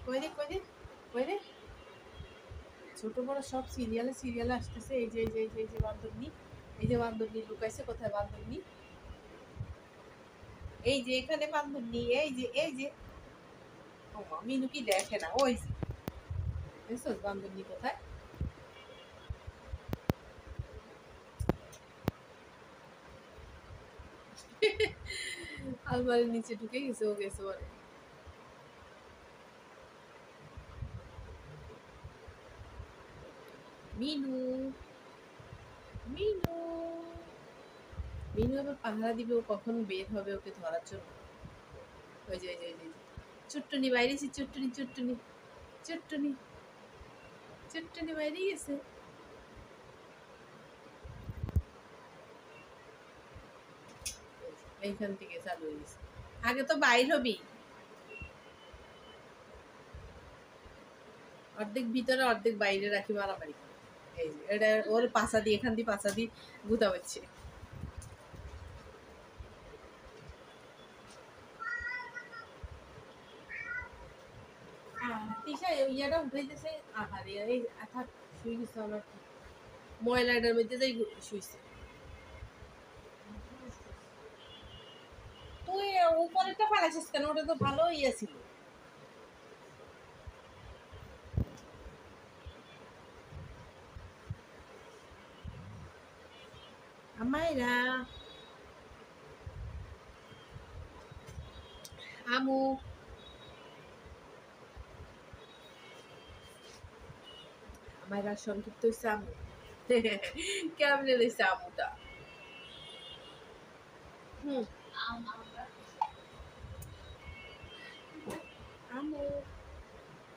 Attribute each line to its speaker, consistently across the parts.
Speaker 1: কই রে কই রে কই রে ছোট বড় সব সিরিয়ালে আসতেছে। এই যে বান্দরনি, এই যে বান্দরনি লুকাইছে কোথায় বান্দরনি, এই যে এখানে বান্দরনি, এই যে ও মা, মিনু কি দেখে না? ওই যে দেখছস বান্দরনি কোথায়? আলমারির নিচে ঢুকে গেছে, ও গেছে বলে। মিনু মিনু মিনু আবার পাহারা দিবে, ও কখন বের হবে ওকে ধরার জন্য। ওই যে চুট্টুনি বাইরেছি, চুট্টুনি চুট্টুনি বাইরে গেছে। এইখান থেকে চালু হয়ে গেছে। আগে তো বাইর হবি, অর্ধেক ভিতরে অর্ধেক বাইরে রাখি মারামারি করে। এই যে এটা ওর পাশা দিয়ে, এখান দিয়ে পাশা দিয়ে গুতা হচ্ছে। তিশা ইয়াটা উঠাইতেছে। আহারে এই থাক, শুই গেছে আমার, ময়লাটার মধ্যে যাই শুইছে। তুই উপরেরটা ফালাইছিস কেন? ওটা তো ভালো ইয়ে ছিল। আমায়রা আমু আমায়রা সংক্ষিপ্ত হচ্ছে আমু। কেমনে লইছে আমুটা? হুম, আমু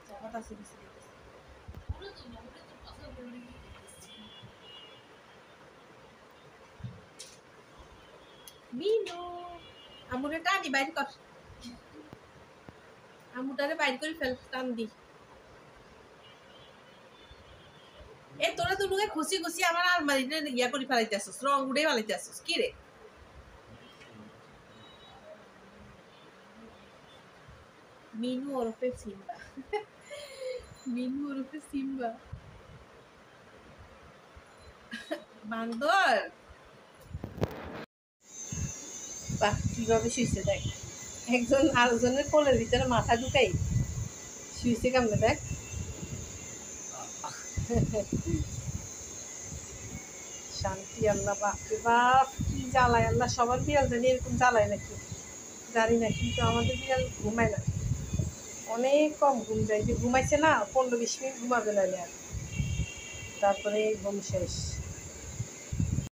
Speaker 1: জামাত আছে দিছে। মিনু আমুরে টানি বাইর কর, আমুটারে বাইর করে ফেল, টান দি। এ তোরা তো লুকে খুশি খুশি আমার আলমারিতে ইয়া করে ফেলাইতেছস, রং উড়ে ফেলাইতেছস কি রে? মিনু ওরফে সিম্বা, মিনু ওরফে সিম্বা বান্দর। বাহ, কিভাবে শুইছে দেখ, একজন আরেকজনের কোলের ভিতরে মাথা ঢুকাই শুইছে কেমনে দেখ। শান্তি আল্লাহ, বাপরে বাপ কি জ্বালায় আল্লাহ। সবার বিড়াল জানি এরকম জ্বালায় নাকি জানি না, কিন্তু আমাদের বিড়াল ঘুমায় না, অনেক কম ঘুম যায়। যে ঘুমাইছে না 15-20 মিনিট ঘুমাবে না আর, তারপরে ঘুম শেষ।